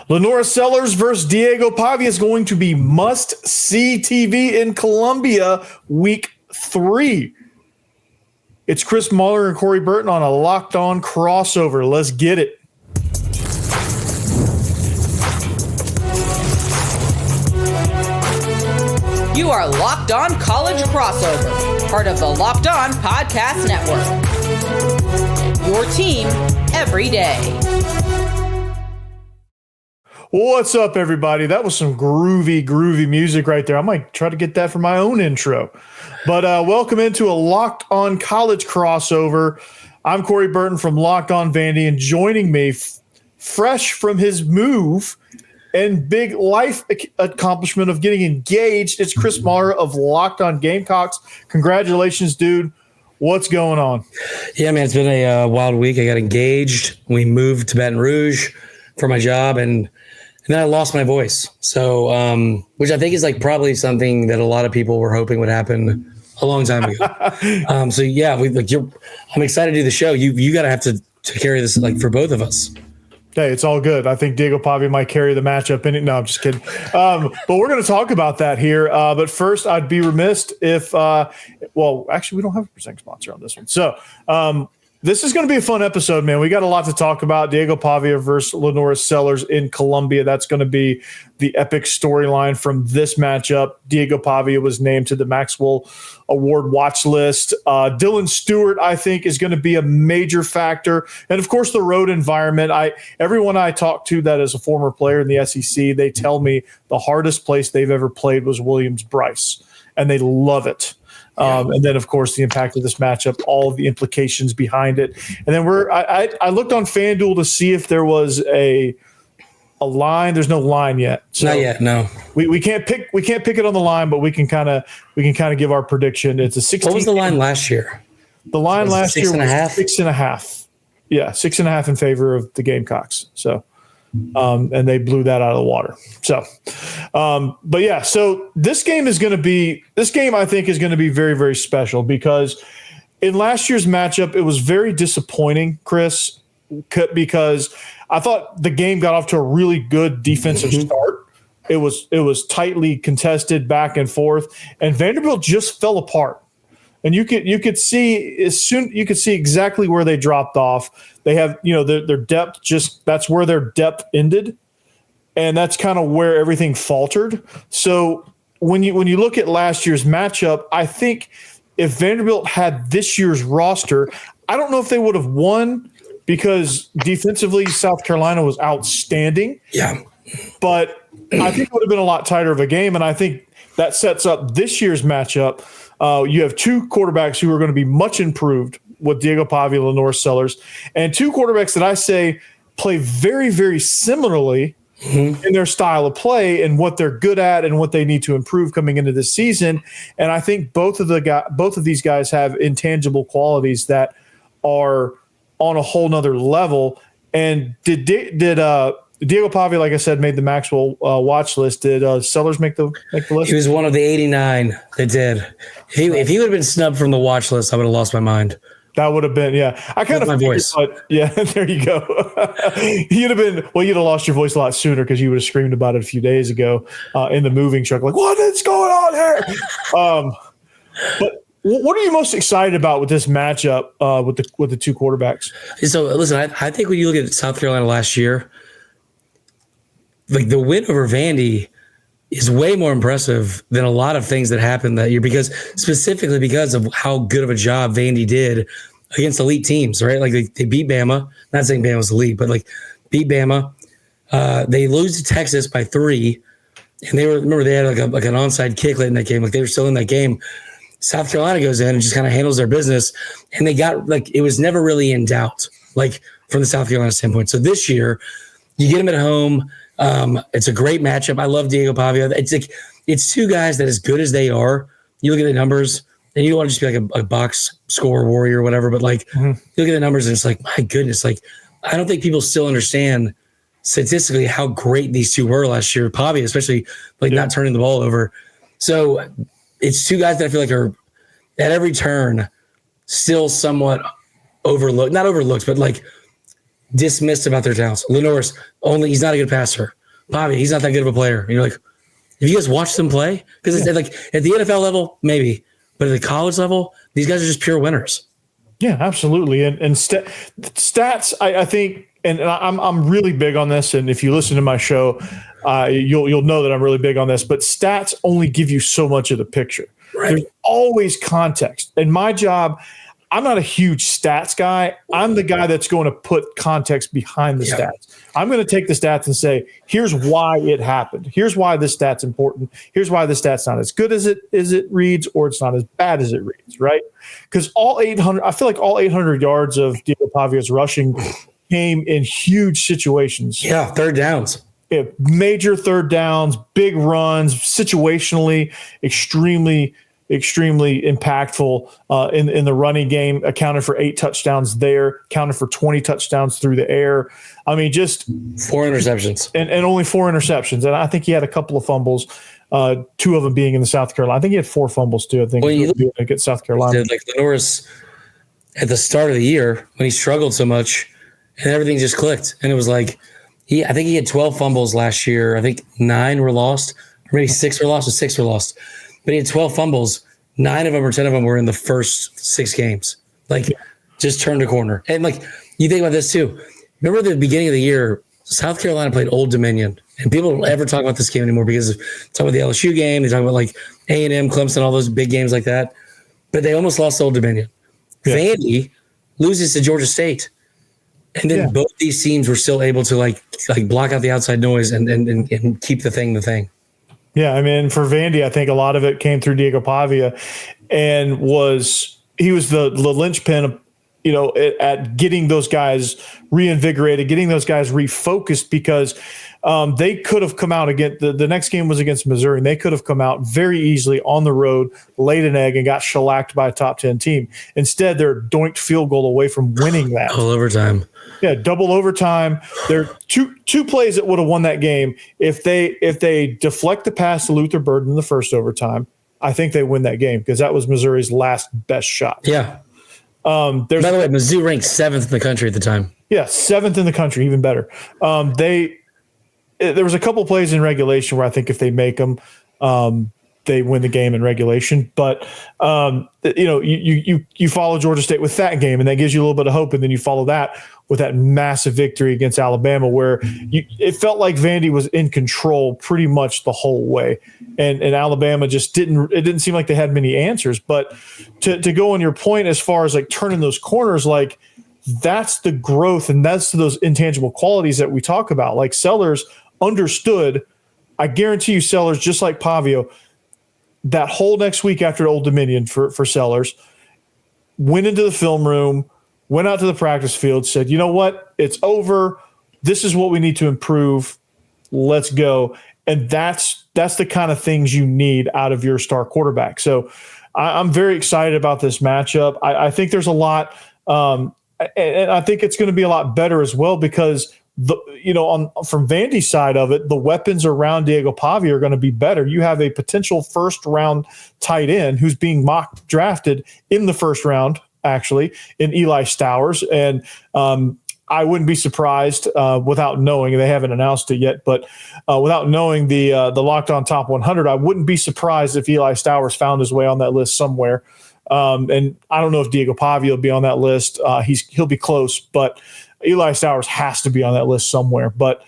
LaNorris Sellers versus Diego Pavia is going to be must-see TV in Columbia week 3. It's Chris Muller and Corey Burton on a Locked On crossover. Let's get it. You are Locked On College Crossover, part of the Locked On Podcast Network. Your team every day. What's up, everybody? That was some groovy music right there. I might try to get that for my own intro. But welcome into a Locked On College crossover. I'm Corey Burton from Locked On Vandy, and joining me, fresh from his move and big life accomplishment of getting engaged, it's Chris Muller of Locked On Gamecocks. Congratulations, dude. What's going on? Yeah, man, it's been a wild week. I got engaged. We moved to Baton Rouge for my job, and then I lost my voice. So, which I think is like probably something that a lot of people were hoping would happen a long time ago. So yeah, I'm excited to do the show. You got to have to carry this like for both of us. Hey, it's all good. I think Diego Pavia might carry the matchup in it. No, I'm just kidding. But we're going to talk about that here. But first, I'd be remiss if, well, actually, we don't have a presenting sponsor on this one. So this is going to be a fun episode, man. We got a lot to talk about. Diego Pavia versus LaNorris Sellers in Columbia. That's going to be the epic storyline from this matchup. Diego Pavia was named to the Maxwell Award watch list. Dylan Stewart, I think, is going to be a major factor. And, of course, the road environment. Everyone I talk to that is a former player in the SEC, they tell me the hardest place they've ever played was Williams-Brice, and they love it. And then, of course, the impact of this matchup, all of the implications behind it. And then I looked on FanDuel to see if there was a line. There's no line yet. So not yet, no. We can't pick it on the line, but we can kind of give our prediction. It's a 16. What was the line last year? The line last year was 6.5? 6.5. Yeah, 6.5 in favor of the Gamecocks. So and they blew that out of the water. So, but yeah, so this game I think is going to be very, very special because in last year's matchup, it was very disappointing, Chris, because I thought the game got off to a really good defensive start. It was tightly contested back and forth, and Vanderbilt just fell apart. And you could see exactly where they dropped off. They have, their depth that's where their depth ended. And that's kind of where everything faltered. So when you look at last year's matchup, I think if Vanderbilt had this year's roster, I don't know if they would have won because defensively South Carolina was outstanding. Yeah. But I think it would have been a lot tighter of a game. And I think that sets up this year's matchup. You have two quarterbacks who are going to be much improved with Diego Pavia and LaNorris Sellers, and two quarterbacks that I say play very, very similarly in their style of play and what they're good at and what they need to improve coming into this season. And I think both of these guys have intangible qualities that are on a whole nother level. And did Diego Pavia, like I said, made the Maxwell watch list. Did Sellers make the list? He was one of the 89 that did. If he would have been snubbed from the watch list, I would have lost my mind. That would have been, yeah. I kind of my voice. But yeah, there you go. You'd have lost your voice a lot sooner because you would have screamed about it a few days ago in the moving truck, like, what is going on here? But what are you most excited about with this matchup with the two quarterbacks? So listen, I think when you look at South Carolina last year, like the win over Vandy is way more impressive than a lot of things that happened that year specifically because of how good of a job Vandy did against elite teams, right? Like they beat Bama. Not saying Bama was elite, but like beat Bama. They lose to Texas by 3, and they had like an onside kick late in that game. Like they were still in that game. South Carolina goes in and just kind of handles their business, and they got it was never really in doubt, like from the South Carolina standpoint. So this year, you get them at home. It's a great matchup. I love Diego Pavia. It's two guys that, as good as they are, you look at the numbers, and you don't want to just be like a box score warrior or whatever, but you look at the numbers and it's like, my goodness, like I don't think people still understand statistically how great these two were last year. Pavia, especially not turning the ball over. So it's two guys that I feel like are at every turn still somewhat overlooked, not overlooked, but dismissed about their talents. LaNorris, he's not a good passer. Pavia, he's not that good of a player. And you're like, have you guys watched them play? Because it's like at the NFL level, maybe, but at the college level, these guys are just pure winners. Yeah, absolutely. And stats, I think, and I'm really big on this. And if you listen to my show, you'll know that I'm really big on this. But stats only give you so much of the picture. Right. There's always context. And my job, I'm not a huge stats guy. I'm the guy that's going to put context behind the stats. I'm going to take the stats and say, here's why it happened. Here's why this stat's important. Here's why this stat's not as good as it reads, or it's not as bad as it reads, right? Because I feel like all 800 yards of Diego Pavia's rushing came in huge situations. Yeah, third downs. Yeah, major third downs, big runs, situationally, extremely impactful in the running game. Accounted for 8 touchdowns there, accounted for 20 touchdowns through the air. I mean, just 4 interceptions and only 4 interceptions. And I think he had a couple of fumbles, 2 of them being in the South Carolina. I think he had 4 fumbles too. I think against South Carolina. Like LaNorris at the start of the year when he struggled so much and everything just clicked. And it was like, I think he had 12 fumbles last year. I think 9 were lost, or maybe 6 were lost, or 6 were lost. But he had 12 fumbles. 9 of them or 10 of them were in the first 6 games. Like, just turned a corner. And, like, you think about this, too. Remember the beginning of the year, South Carolina played Old Dominion. And people don't ever talk about this game anymore because talk about the LSU game. They talk about, like, A&M, Clemson, all those big games like that. But they almost lost to Old Dominion. Yeah. Vandy loses to Georgia State. And then both these teams were still able to, like block out the outside noise and keep the thing. Yeah, I mean, for Vandy, I think a lot of it came through Diego Pavia, and he was the linchpin, at getting those guys reinvigorated, getting those guys refocused, because they could have come out again. The next game was against Missouri, and they could have come out very easily on the road, laid an egg, and got shellacked by a top 10 team. Instead, they're doinked field goal away from winning that. Double overtime. Yeah, double overtime. There are two plays that would have won that game. If they deflect the pass to Luther Burden in the first overtime, I think they win that game, because that was Missouri's last best shot. Yeah. By the way, Mizzou ranked 7th in the country at the time. Yeah, 7th in the country, even better. There was a couple plays in regulation where I think if they make them, they win the game in regulation. But you follow Georgia State with that game, and that gives you a little bit of hope, and then you follow that with that massive victory against Alabama, where it felt like Vandy was in control pretty much the whole way, and Alabama just didn't seem like they had many answers. But to go on your point as far as like turning those corners, like that's the growth, and that's those intangible qualities that we talk about. Like Sellers understood. I guarantee you, Sellers, just like Pavio, that whole next week after Old Dominion for Sellers, went into the film room, went out to the practice field, said, you know what, it's over. This is what we need to improve. Let's go. And that's the kind of things you need out of your star quarterback. So I'm very excited about this matchup. I think there's a lot, and I think it's going to be a lot better as well, because from Vandy's side of it, the weapons around Diego Pavia are going to be better. You have a potential first-round tight end who's being mock drafted in the first round, actually, in Eli Stowers. And I wouldn't be surprised without knowing, they haven't announced it yet, but without knowing the Locked On Top 100, I wouldn't be surprised if Eli Stowers found his way on that list somewhere. And I don't know if Diego Pavia will be on that list. He'll be close, but Eli Stowers has to be on that list somewhere. But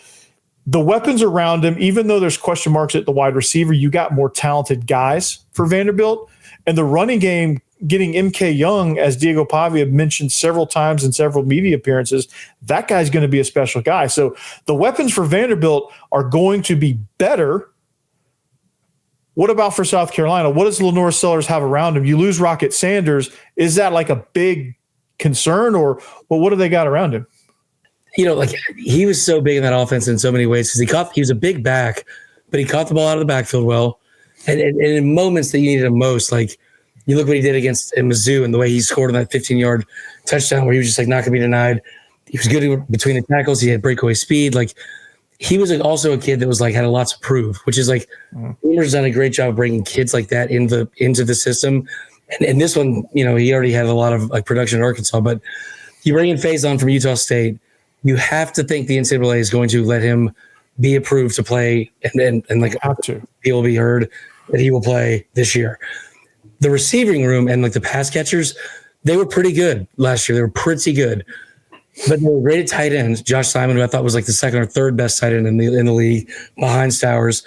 the weapons around him, even though there's question marks at the wide receiver, you got more talented guys for Vanderbilt. And the running game, getting MK Young, as Diego Pavia mentioned several times in several media appearances, that guy's going to be a special guy. So the weapons for Vanderbilt are going to be better. What about for South Carolina? What does LaNorris Sellers have around him? You lose Rocket Sanders. Is that like a big concern, or what do they got around him? Like he was so big in that offense in so many ways, because he was a big back, but he caught the ball out of the backfield well. And in moments that you needed him most, like you look what he did against Mizzou and the way he scored on that 15-yard touchdown where he was just like not going to be denied. He was good between the tackles. He had breakaway speed. Like he was also a kid that was like had a lot to prove, which is like Boomer's done a great job of bringing kids like that into the system. And this one, he already had a lot of like production in Arkansas, but you bring in Faison from Utah State, you have to think the NCAA is going to let him be approved to play and like have to. He will be heard that he will play this year. The receiving room and like the pass catchers, they were pretty good last year. They were pretty good. But they were rated tight ends. Josh Simon, who I thought was like the second or third best tight end in the league, behind Stowers.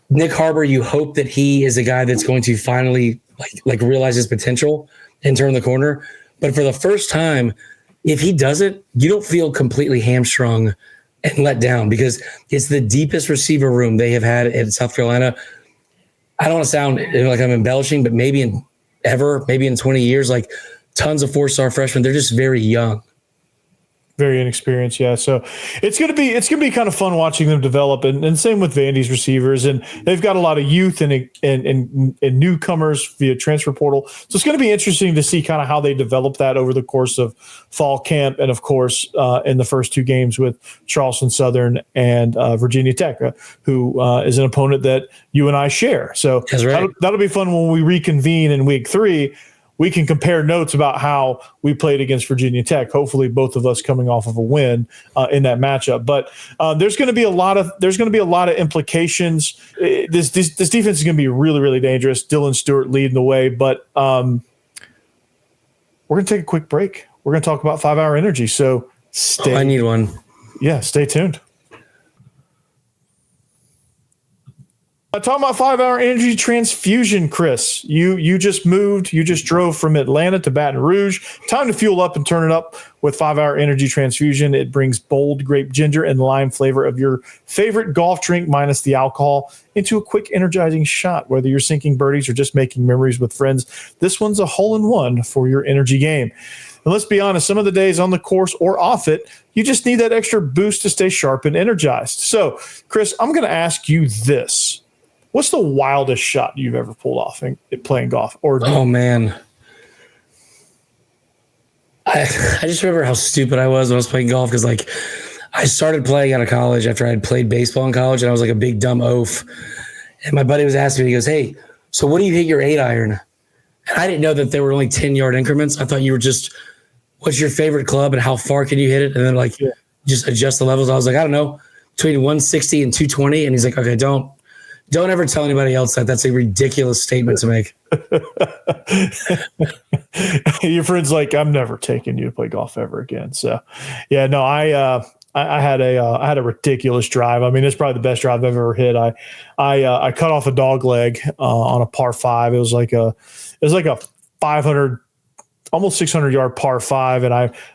Nick Harbor, you hope that he is a guy that's going to finally like realize his potential and turn the corner. But for the first time, if he doesn't, you don't feel completely hamstrung and let down because it's the deepest receiver room they have had in South Carolina. I don't want to sound like I'm embellishing, but maybe in 20 years, like tons of 4-star freshmen, they're just very young. Very inexperienced, yeah. So it's gonna be kind of fun watching them develop, and same with Vandy's receivers, and they've got a lot of youth and newcomers via transfer portal. So it's going to be interesting to see kind of how they develop that over the course of fall camp, and of course in the first 2 games with Charleston Southern and Virginia Tech, who is an opponent that you and I share. So that's right. That'll be fun when we reconvene in week 3. We can compare notes about how we played against Virginia Tech. Hopefully, both of us coming off of a win in that matchup. But there's going to be a lot of implications. This defense is going to be really, really dangerous. Dylan Stewart leading the way. But we're going to take a quick break. We're going to talk about 5-Hour Energy. So I need one. Yeah, stay tuned. Talking about 5-Hour Energy Transfusion, Chris. You just moved. You just drove from Atlanta to Baton Rouge. Time to fuel up and turn it up with 5-Hour Energy Transfusion. It brings bold grape ginger and lime flavor of your favorite golf drink minus the alcohol into a quick, energizing shot. Whether you're sinking birdies or just making memories with friends, this one's a hole-in-one for your energy game. And let's be honest, some of the days on the course or off it, you just need that extra boost to stay sharp and energized. So, Chris, I'm going to ask you this. What's the wildest shot you've ever pulled off in playing golf? Oh, man. I just remember how stupid I was when I was playing golf because, like, I started playing out of college after I had played baseball in college, and I was like a big dumb oaf. And my buddy was asking me, he goes, "Hey, so what do you hit your 8-iron?" And I didn't know that there were only 10-yard increments. I thought you were just, what's your favorite club and how far can you hit it? And then, like, just adjust the levels. I was like, I don't know, between 160 and 220. And he's like, okay, don't ever tell anybody else that. That's a ridiculous statement to make. Your friend's like, I'm never taking you to play golf ever again. So, yeah, no, I had a ridiculous drive. I mean, it's probably the best drive I've ever hit. I cut off a dog leg on a par 5. It was like a 500, almost 600 yard par 5, and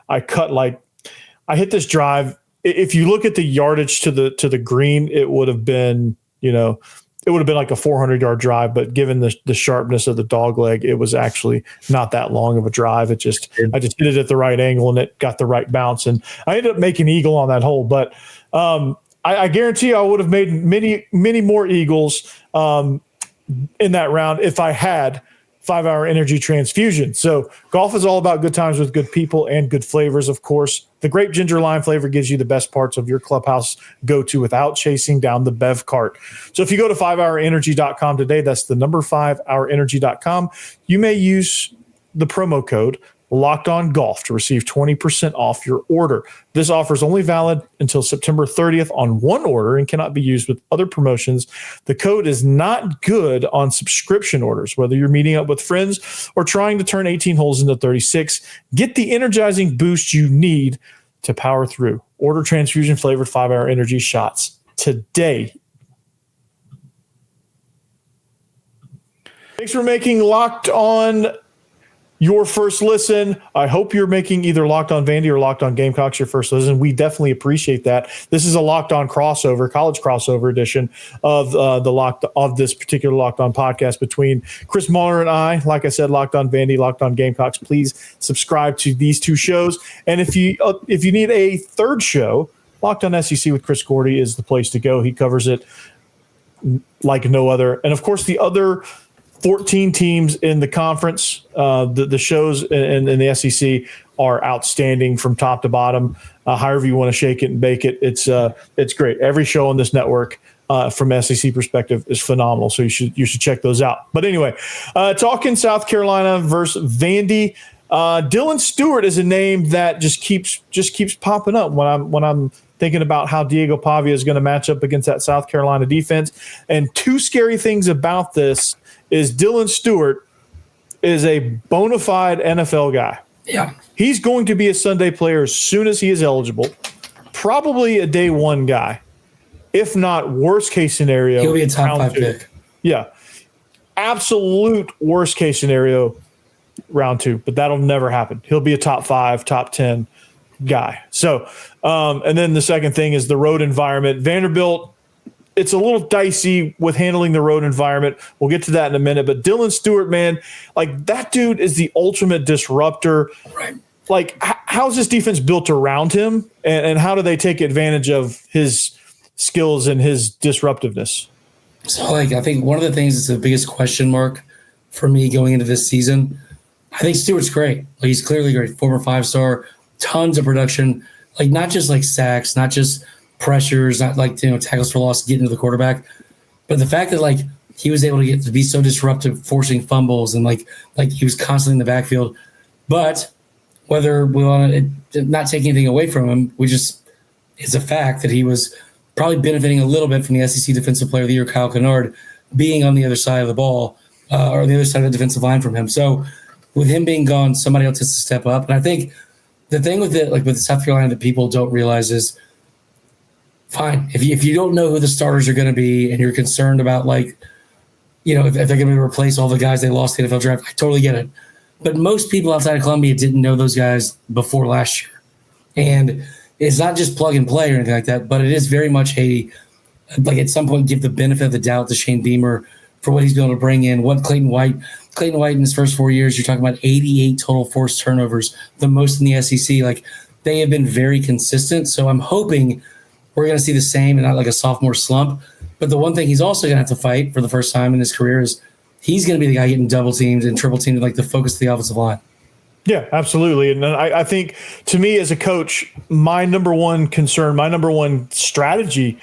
I hit this drive. If you look at the yardage to the green, it would have been, it would have been like a 400-yard drive, but given the sharpness of the dog leg, it was actually not that long of a drive. I just hit it at the right angle and it got the right bounce, and I ended up making eagle on that hole. But I guarantee you I would have made many, many more eagles in that round if I had 5-Hour Energy Transfusion. So golf is all about good times with good people and good flavors, of course. The grape ginger lime flavor gives you the best parts of your clubhouse go-to without chasing down the bev cart. So if you go to 5hourenergy.com today, that's the number 5hourenergy.com, you may use the promo code Locked On Golf to receive 20% off your order. This offer is only valid until September 30th on one order and cannot be used with other promotions. The code is not good on subscription orders, whether you're meeting up with friends or trying to turn 18 holes into 36. Get the energizing boost you need to power through. Order transfusion flavored 5-Hour Energy shots today. Thanks for making Locked On your first listen. I hope you're making either Locked On Vandy or Locked On Gamecocks your first listen. We definitely appreciate that. This is a Locked On crossover, college crossover edition of this particular Locked On podcast between Chris Muller and I. Like I said, Locked On Vandy, Locked On Gamecocks. Please subscribe to these two shows. And if you need a third show, Locked On SEC with Chris Gordy is the place to go. He covers it like no other. And of course, the other 14 teams in the conference, the shows in the SEC are outstanding from top to bottom. However you want to shake it and bake it, it's great. Every show on this network from SEC perspective is phenomenal. So you should check those out. But anyway, talking South Carolina versus Vandy. Dylan Stewart is a name that just keeps popping up when I'm thinking about how Diego Pavia is going to match up against that South Carolina defense. And two scary things about this is Dylan Stewart is a bona fide NFL guy. Yeah. He's going to be a Sunday player as soon as he is eligible, probably a day one guy. If not, worst case scenario, he'll be a top 5 pick. Yeah. Absolute worst case scenario, round 2, but that'll never happen. He'll be a top 5, top 10 guy. So, and then the second thing is the road environment. Vanderbilt, it's a little dicey with handling the road environment. We'll get to that in a minute. But Dylan Stewart, man, like that dude is the ultimate disruptor. Right. Like, how's this defense built around him, and how do they take advantage of his skills and his disruptiveness? So, like, I think one of the things that's the biggest question mark for me going into this season, I think Stewart's great. Like, he's clearly great. Former 5-star, tons of production. Like, not just like sacks, not just pressures, not like, tackles for loss, getting to the quarterback. But the fact that, like, he was able to get to be so disruptive, forcing fumbles, and like he was constantly in the backfield. But whether we want to not take anything away from him, it's a fact that he was probably benefiting a little bit from the SEC Defensive Player of the Year, Kyle Kennard, being on the other side of the ball, or the other side of the defensive line from him. So with him being gone, somebody else has to step up. And I think the thing with it, like with South Carolina, that people don't realize is, fine, if you don't know who the starters are going to be and you're concerned about, like, if they're going to replace all the guys they lost the NFL draft, I totally get it. But most people outside of Columbia didn't know those guys before last year. And it's not just plug and play or anything like that, but it is very much at some point give the benefit of the doubt to Shane Beamer for what he's been able to bring in. What Clayton White in his first 4 years, you're talking about 88 total forced turnovers, the most in the SEC. Like, they have been very consistent. So I'm hoping we're going to see the same and not like a sophomore slump. But the one thing he's also going to have to fight for the first time in his career is he's going to be the guy getting double teamed and triple teamed, like the focus of the offensive line. Yeah, absolutely. And I think, to me as a coach, my number one concern, my number one strategy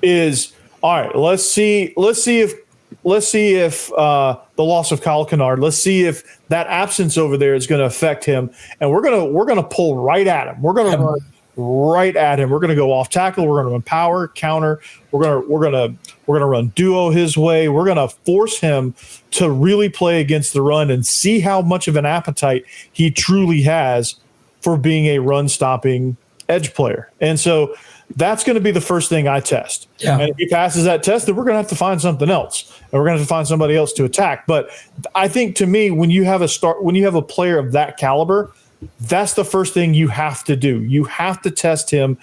is, all right, let's see if the loss of Kyle Kennard, let's see if that absence over there is going to affect him, and we're gonna pull right at him. We're gonna run right at him. We're gonna go off tackle. We're gonna run power, counter. We're gonna run duo his way. We're gonna force him to really play against the run and see how much of an appetite he truly has for being a run-stopping edge player. And so that's going to be the first thing I test. Yeah. And if he passes that test, then we're going to have to find something else, and we're going to have to find somebody else to attack. But I think, to me, when you have a player of that caliber, that's the first thing you have to do. You have to test him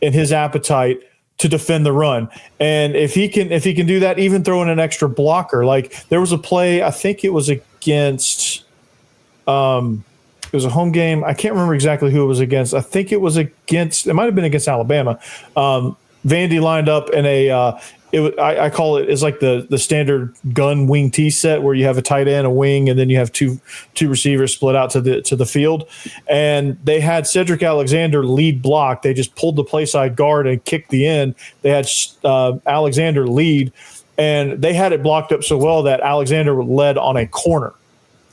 and his appetite to defend the run. And if he can do that, even throw in an extra blocker. Like, there was a play, I think it was against it was a home game. I can't remember exactly who it was against. I think it might have been against Alabama. Vandy lined up in I call it, it's like the standard gun wing T set where you have a tight end, a wing, and then you have two receivers split out to the field. And they had Cedric Alexander lead block. They just pulled the play side guard and kicked the end. They had Alexander lead, and they had it blocked up so well that Alexander led on a corner.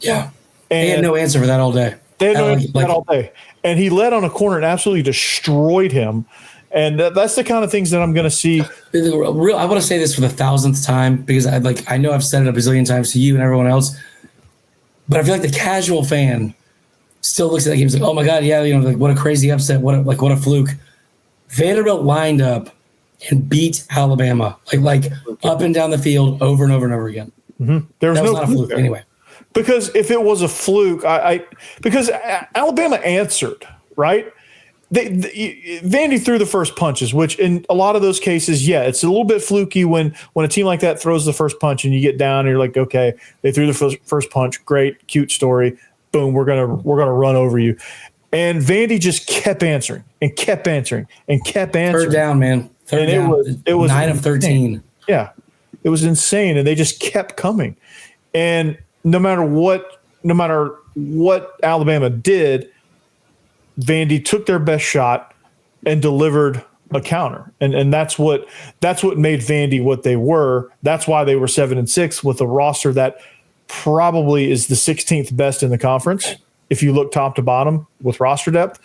Yeah. And they had no answer for that all day. They had no answer for that all day. And he led on a corner and absolutely destroyed him. And that's the kind of things that I'm going to see. I want to say this for the 1,000th time, because I know I've said it a bazillion times to you and everyone else, but I feel like the casual fan still looks at that game and is like, oh my God, yeah, like what a crazy upset, what a fluke. Vanderbilt lined up and beat Alabama, like up and down the field over and over and over again. Mm-hmm. There was not a fluke anyway. Because if it was a fluke, because Alabama answered, right? Vandy threw the first punches, which in a lot of those cases, yeah, it's a little bit fluky when a team like that throws the first punch and you get down and you're like, okay, they threw the first punch, great, cute story, boom, we're gonna run over you. And Vandy just kept answering and kept answering and kept answering. Third down, man. Third down. It was 9 of 13. Yeah, it was insane, and they just kept coming. And no matter what Alabama did, Vandy took their best shot and delivered a counter. And that's what made Vandy what they were. That's why they were 7-6 with a roster that probably is the 16th best in the conference. if you look top to bottom with roster depth,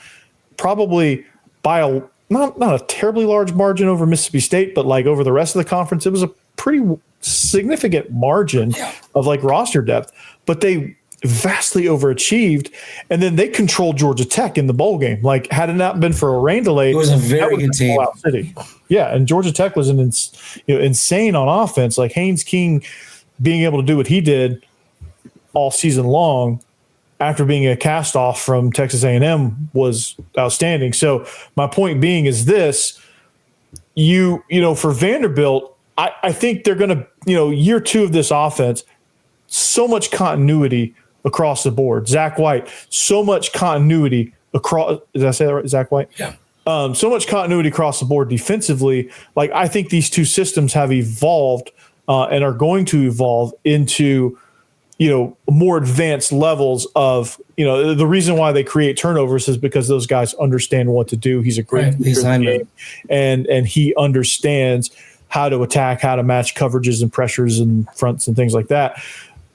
probably by not a terribly large margin over Mississippi State, but like over the rest of the conference, it was a pretty significant margin of like roster depth. But they vastly overachieved, and then they controlled Georgia Tech in the bowl game. Like, had it not been for a rain delay, it was a very good team. City. Yeah, and Georgia Tech was insane on offense. Like Haynes King being able to do what he did all season long after being a cast-off from Texas A&M was outstanding. So my point being is this: for Vanderbilt, I think they're going to year 2 of this offense, so much continuity across the board. Zach White, so much continuity across. Did I say that right? Zach White? Yeah. So much continuity across the board defensively. Like, I think these two systems have evolved and are going to evolve into, more advanced levels of, the reason why they create turnovers is because those guys understand what to do. He's a great leader, and he understands how to attack, how to match coverages and pressures and fronts and things like that.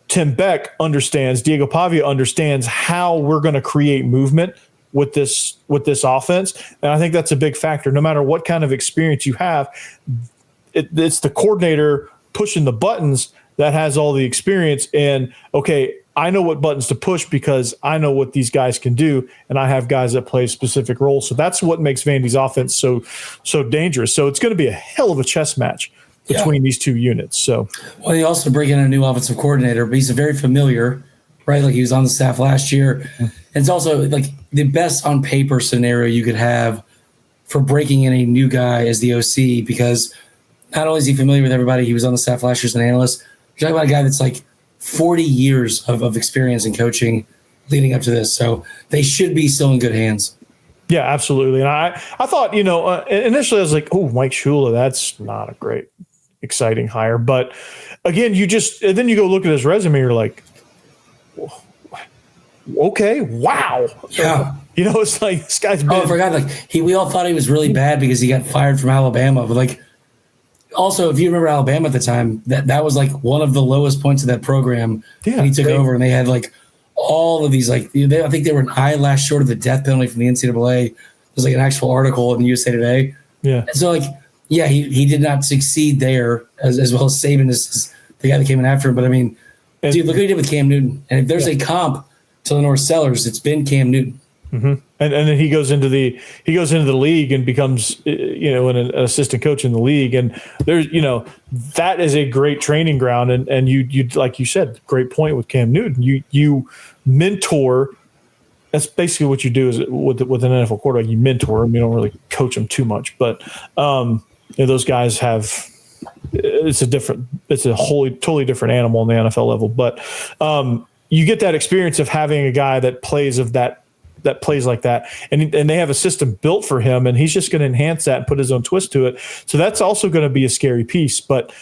Tim Beck understands, Diego Pavia understands how we're going to create movement with this offense. And I think that's a big factor. No matter what kind of experience you have, it's the coordinator pushing the buttons that has all the experience. And, okay, I know what buttons to push because I know what these guys can do, and I have guys that play specific roles. So that's what makes Vandy's offense so dangerous. So it's going to be a hell of a chess match between these two units. So, well, you also bring in a new offensive coordinator, but he's very familiar, right? Like, he was on the staff last year. And it's also like the best on paper scenario you could have for breaking in a new guy as the OC, because not only is he familiar with everybody, he was on the staff last year as an analyst. You're talking about a guy that's like 40 years of experience in coaching leading up to this. So they should be still in good hands. Yeah, absolutely. And I thought, initially I was like, oh, Mike Shula, that's not a great, exciting hire. But again, then you go look at his resume, you're like, okay, wow. Yeah. It's like, this guy's been. Oh, I forgot. Like, we all thought he was really bad because he got fired from Alabama. But like, also, if you remember Alabama at the time, that was like one of the lowest points of that program when he took over, and they had like all of these, like, I think they were an eyelash short of the death penalty from the NCAA. There's like an actual article in the USA Today. Yeah. And so, like, yeah, he did not succeed there as well as Saban is the guy that came in after him. But I mean, dude, look what he did with Cam Newton. And if there's a comp to LaNorris Sellers, it's been Cam Newton. Mm-hmm. And then he goes into the league and becomes an assistant coach in the league, and there's that is a great training ground, and you like you said, great point with Cam Newton, you mentor. That's basically what you do is with an NFL quarterback, you mentor them. You don't really coach them too much, but those guys have it's a totally different animal in the NFL level, but you get that experience of having a guy that plays like that, and they have a system built for him, and he's just going to enhance that and put his own twist to it. So that's also going to be a scary piece. But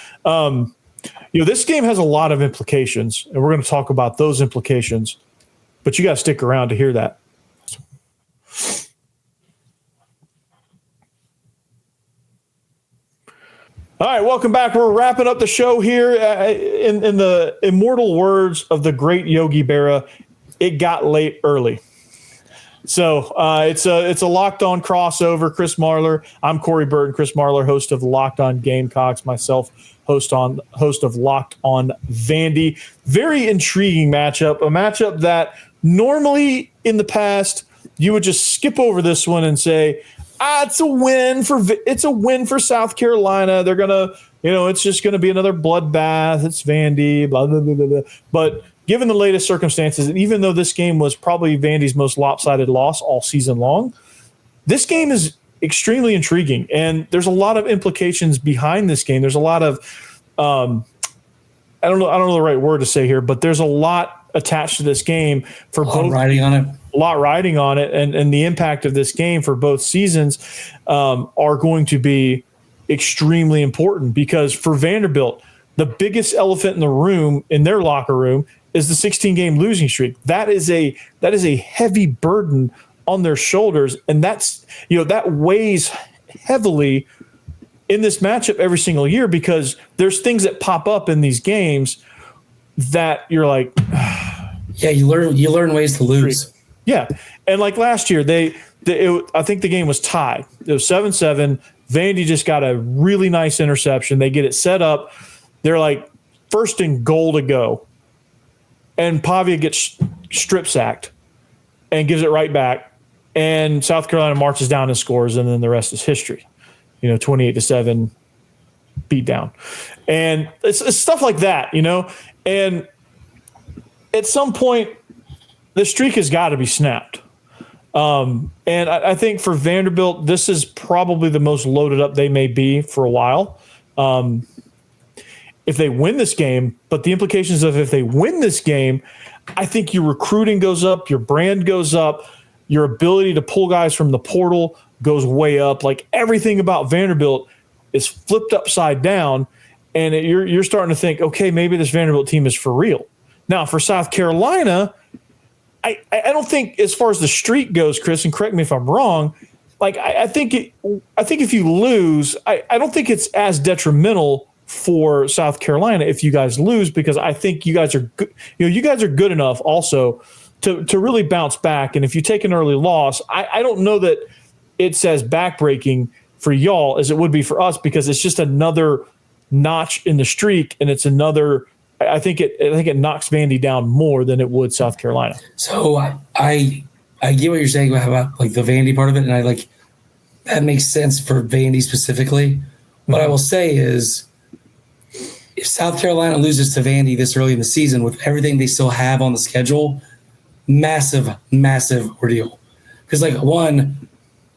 this game has a lot of implications, and we're going to talk about those implications. But you got to stick around to hear that. All right, welcome back. We're wrapping up the show here in the immortal words of the great Yogi Berra. It got late early. So it's a Locked On crossover. Chris Marlar, I'm Corey Burton. Chris Marlar, host of Locked On Gamecocks. Myself, host of Locked On Vandy. Very intriguing matchup. A matchup that normally in the past you would just skip over this one and say, it's a win for South Carolina. They're gonna, it's just gonna be another bloodbath. It's Vandy, blah blah blah blah blah. But given the latest circumstances, and even though this game was probably Vandy's most lopsided loss all season long, this game is extremely intriguing, and there's a lot of implications behind this game. There's a lot of, I don't know the right word to say here, but there's a lot attached to this game for both. Riding on it. A lot riding on it, and the impact of this game for both seasons are going to be extremely important, because for Vanderbilt, the biggest elephant in the room, in their locker room, is the 16-game losing streak. That is a heavy burden on their shoulders, and that weighs heavily in this matchup every single year, because there's things that pop up in these games that you're like, yeah, you learn ways to lose. Yeah. And like last year, I think the game was tied. It was 7-7. Vandy just got a really nice interception. They get it set up. They're like first and goal to go. And Pavia gets strip sacked and gives it right back. And South Carolina marches down and scores, and then the rest is history. 28-7 beat down. And it's stuff like that, And at some point, the streak has got to be snapped. And I think for Vanderbilt, this is probably the most loaded up they may be for a while. If they win this game, but the implications of if they win this game, I think your recruiting goes up, your brand goes up, your ability to pull guys from the portal goes way up. Like everything about Vanderbilt is flipped upside down, and you're starting to think, okay, maybe this Vanderbilt team is for real. Now, for South Carolina, I don't think, as far as the streak goes, Chris, and correct me if I'm wrong, like I think if you lose, I don't think it's as detrimental for South Carolina if you guys lose, because I think you guys are good. You guys are good enough also to really bounce back. And if you take an early loss, I don't know that it's as backbreaking for y'all as it would be for us, because it's just another notch in the streak, and it's another. I think it knocks Vandy down more than it would South Carolina. So I get what you're saying about like the Vandy part of it, and I like that makes sense for Vandy specifically. What I will say is, if South Carolina loses to Vandy this early in the season with everything they still have on the schedule, massive ordeal. Because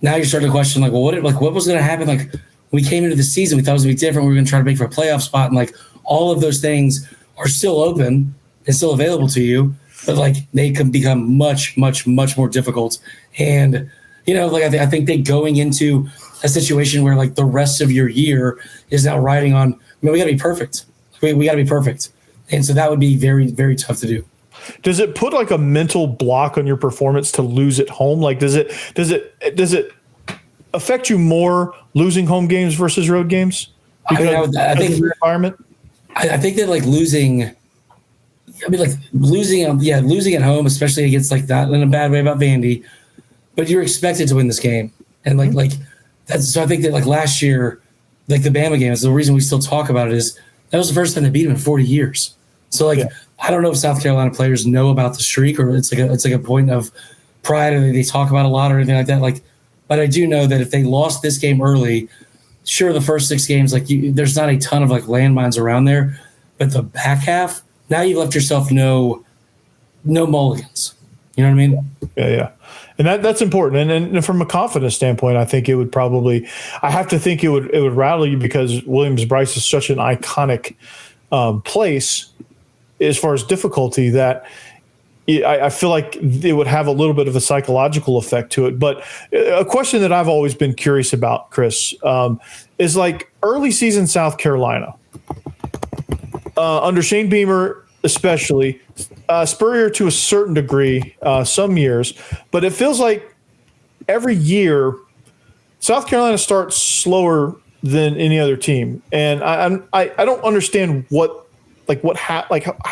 now you're starting to question what was going to happen? Like when we came into the season, we thought it was going to be different. We were going to try to make for a playoff spot, and like all of those things are still open and still available to you, but like they can become much more difficult. And I think they going into a situation where like the rest of your year is now riding on. We got to be perfect. We got to be perfect, and so that would be very, very tough to do. Does it put like a mental block on your performance to lose at home? Like, does it affect you more losing home games versus road games? Because I think your environment. I think that like losing at home, especially against like that in a bad way about Vandy, but you're expected to win this game, and like that's so I think that like last year, like the Bama game is the reason we still talk about it is that was the first time they beat them in 40 years. So like I don't know if South Carolina players know about the streak, or it's like a point of pride and they talk about a lot or anything like that. Like, but I do know that if they lost this game early, sure, the first 6 games, like there's not a ton of like landmines around there, but the back half, now you've left yourself no mulligans. You know what I mean? Yeah. And that's important. And from a confidence standpoint, I think it would probably, I have to think it would rattle you, because Williams-Brice is such an iconic place as far as difficulty that I feel like it would have a little bit of a psychological effect to it. But a question that I've always been curious about, Chris, is like early season South Carolina under Shane Beamer, especially Spurrier to a certain degree, some years, but it feels like every year South Carolina starts slower than any other team, and I don't understand how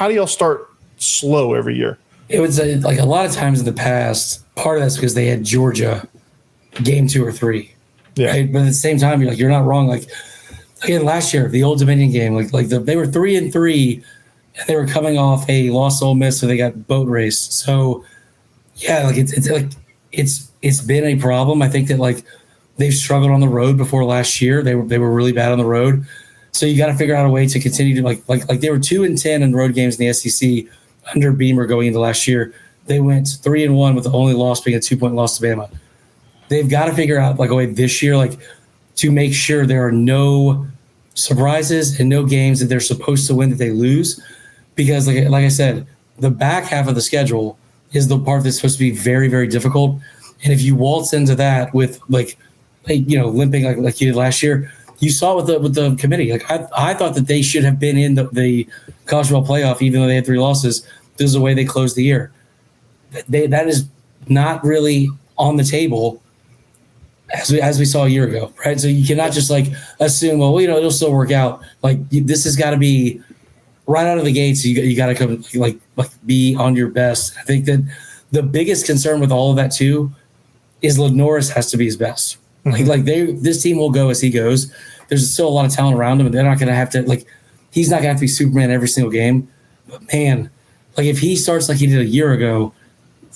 do y'all start slow every year? It was like a lot of times in the past, part of that's because they had Georgia game 2 or 3. Yeah. Right? But at the same time, you're not wrong. Like again, last year, the Old Dominion game, they were 3-3, and they were coming off a loss to Ole Miss, so they got boat raced. So yeah, like it's been a problem. I think that like they've struggled on the road before last year. They were really bad on the road. So you got to figure out a way to continue to like they were 2-10 in road games in the SEC under Beamer going into last year. They went 3-1 with the only loss being a 2-point loss to Bama. They've got to figure out like a way this year, like to make sure there are no surprises and no games that they're supposed to win that they lose, because like I said, the back half of the schedule is the part that's supposed to be very, very difficult. And if you waltz into that with limping like you did last year. You saw it with the committee. Like I thought that they should have been in the college football playoff, even though they had 3 losses. This is the way they closed the year. That is not really on the table as we saw a year ago, right? So you cannot just like assume, well, it'll still work out. Like this has got to be right out of the gates. You got to come like be on your best. I think that The biggest concern with all of that too is LaNorris has to be his best. This team will go as he goes. There's still a lot of talent around him, and they're not going to have to he's not going to have to be Superman every single game. But man, if he starts like he did a year ago,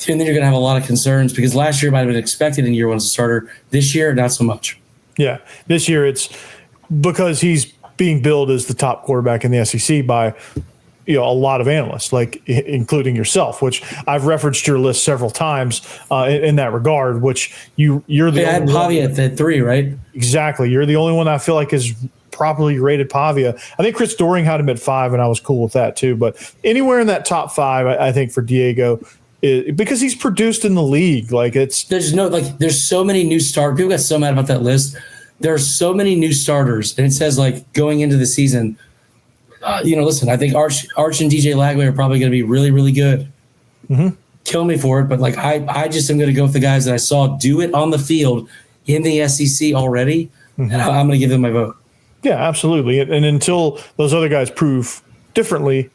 and then you're going to have a lot of concerns because last year might have been expected in year one as a starter. This year, not so much. Yeah, this year it's because he's being billed as the top quarterback in the SEC by a lot of analysts, including yourself, which I've referenced your list several times in that regard. Which you're the I had Pavia at that 3, right? Exactly. You're the only one I feel like is properly rated Pavia. I think Chris Doring had him at 5, and I was cool with that too. But anywhere in that top 5, I think for Diego, because he's produced in the league. There's so many new starters. People got so mad about that list. There are so many new starters, and it says going into the season. Listen, I think Arch and DJ Lagway are probably going to be really, really good. Mm-hmm. Kill me for it, but I just am going to go with the guys that I saw do it on the field in the SEC already, and I'm going to give them my vote. Yeah, absolutely. And until those other guys prove differently,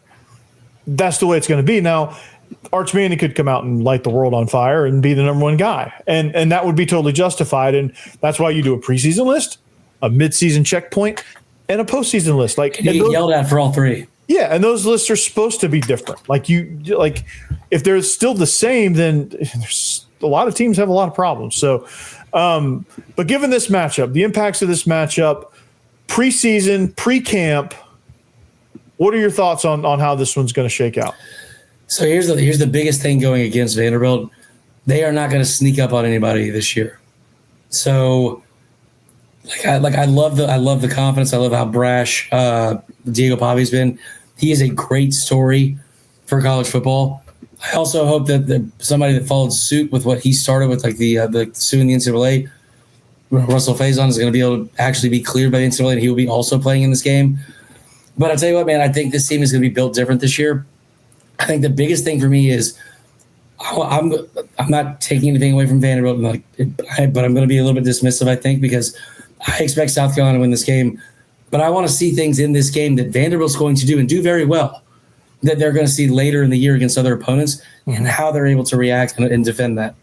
that's the way it's going to be. Now, Arch Manning could come out and light the world on fire and be the number one guy, and that would be totally justified. And that's why you do a preseason list, a midseason checkpoint, and a postseason list. You get yelled at for all 3. Yeah, and those lists are supposed to be different. If they're still the same, then there's a lot of teams have a lot of problems. So, but given this matchup, the impacts of this matchup, preseason, pre-camp, what are your thoughts on how this one's going to shake out? So here's the biggest thing going against Vanderbilt. They are not going to sneak up on anybody this year. So. I love the confidence. I love how brash Diego Pavia's been. He is a great story for college football. I also hope that somebody that followed suit with what he started with, the suing the NCAA, Russell Faison, is going to be able to actually be cleared by the NCAA, and he will be also playing in this game. But I'll tell you what, man, I think this team is going to be built different this year. I think the biggest thing for me is I'm not taking anything away from Vanderbilt, but I'm going to be a little bit dismissive, I think, because I expect South Carolina to win this game, but I want to see things in this game that Vanderbilt's going to do and do very well, that they're going to see later in the year against other opponents, and how they're able to react and defend that.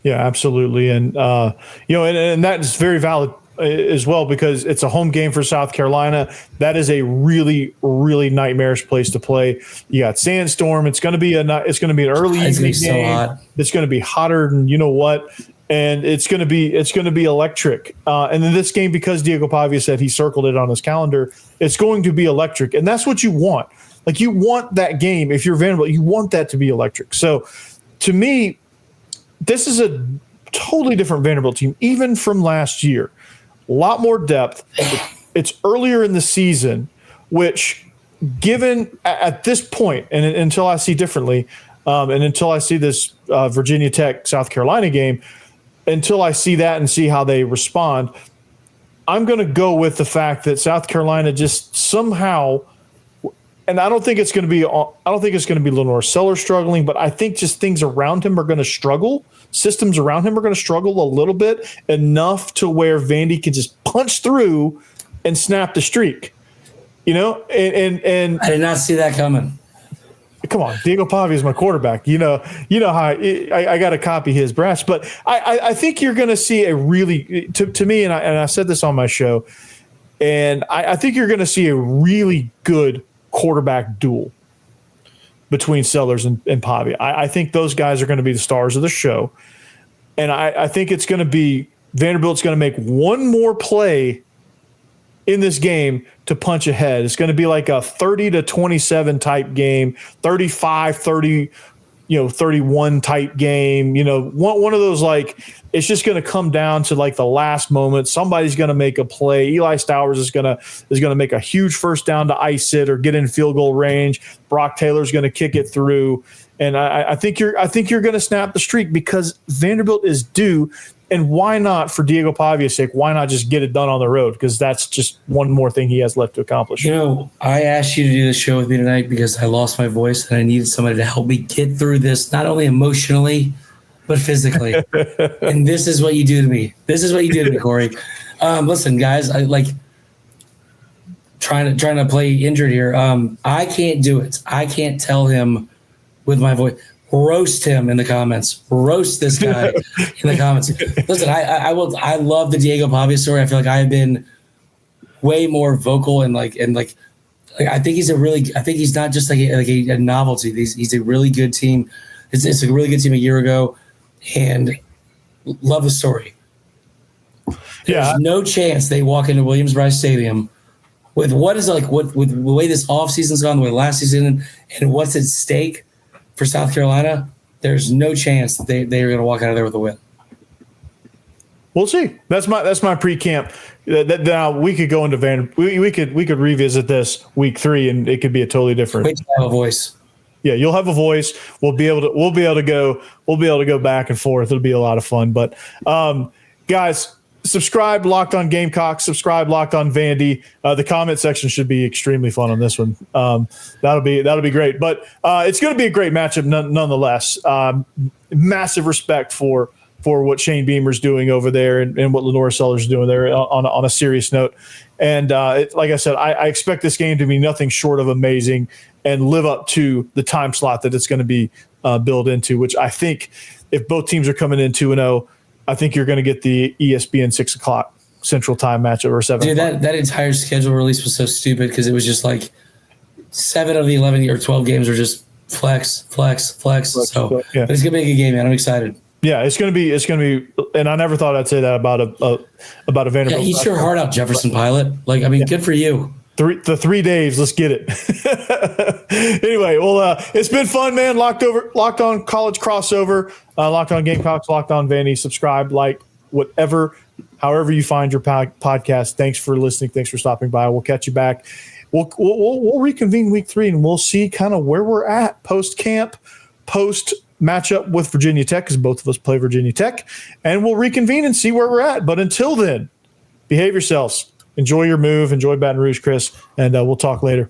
Yeah, absolutely. And, and that's very valid as well, because it's a home game for South Carolina. That is a really, really nightmarish place to play. You got sandstorm. It's going to be an early evening game. So hot. It's going to be hotter than you know what. And it's going to be electric. And in this game, because Diego Pavia said he circled it on his calendar, it's going to be electric. And that's what you want. You want that game. If you're Vanderbilt, you want that to be electric. So to me, this is a totally different Vanderbilt team, even from last year. A lot more depth. It's earlier in the season, which given at this point, and until I see differently, and until I see this Virginia Tech South Carolina game, until I see that and see how they respond, I'm going to go with the fact that South Carolina just somehow, and I don't think it's going to be LaNorris Sellers struggling, but I think just things around him are going to struggle. Systems around him are going to struggle a little bit, enough to where Vandy can just punch through and snap the streak. And I did not see that coming. Come on, Diego Pavia is my quarterback. You know how I got to copy his brass, but I think you're going to see a really, to me, and I said this on my show, and I think you're going to see a really good quarterback duel between Sellers and Pavia. I think those guys are going to be the stars of the show, and I think it's going to be Vanderbilt's going to make one more play in this game to punch ahead. It's going to be like a 30-27 type game, 35-30, 31 type game. One of those, it's just going to come down to the last moment. Somebody's going to make a play. Eli Stowers is going to make a huge first down to ice it or get in field goal range. Brock Taylor's going to kick it through, and I think you're going to snap the streak because Vanderbilt is due. And why not, for Diego Pavia's sake, why not just get it done on the road? Because that's just one more thing he has left to accomplish. I asked you to do this show with me tonight because I lost my voice and I needed somebody to help me get through this, not only emotionally, but physically. And this is what you do to me. This is what you do to me, Corey. Listen, guys, I trying to play injured here. I can't do it. I can't tell him with my voice. roast him in the comments. Roast this guy in the comments. Listen, I love the Diego Pavia story. I feel like I have been way more vocal and I think he's not just like a novelty. He's a really good team. It's a really good team a year ago, and love the story. There's no chance they walk into Williams-Brice Stadium with with the way this offseason's gone, the way last season, and what's at stake for South Carolina. There's no chance that they are going to walk out of there with a win. We'll see. That's my pre-camp. Now we could go into we could revisit this week 3, and it could be a totally different. Wait to have a voice. Yeah, you'll have a voice. We'll be able to go back and forth. It'll be a lot of fun. But guys, subscribe Locked On Gamecocks. Subscribe Locked On Vandy. The comment section should be extremely fun on this one. That'll be great. But it's going to be a great matchup nonetheless. Massive respect for what Shane Beamer's doing over there and what LaNorris Sellers is doing there on a serious note. And like I said, I expect this game to be nothing short of amazing and live up to the time slot that it's going to be built into, which I think if both teams are coming in 2-0, I think you're going to get the ESPN 6 o'clock Central Time matchup or 7 o'clock. Dude, that entire schedule release was so stupid because it was just like 7 of the 11 or 12 games were just flex. So yeah. But it's going to be a good game, man. I'm excited. Yeah, it's going to be, and I never thought I'd say that about a Vanderbilt. Yeah, eat your heart out, Jefferson Pilot. Good for you. The 3 days, let's get it. Anyway, well, it's been fun, man. Locked On College Crossover, Locked On Gamecocks, Locked On Vandy. Subscribe, however you find your podcast. Thanks for listening. Thanks for stopping by. We'll catch you back. We'll reconvene week 3, and we'll see kind of where we're at post camp, post matchup with Virginia Tech, because both of us play Virginia Tech, and we'll reconvene and see where we're at. But until then, behave yourselves. Enjoy your move. Enjoy Baton Rouge, Chris, and we'll talk later.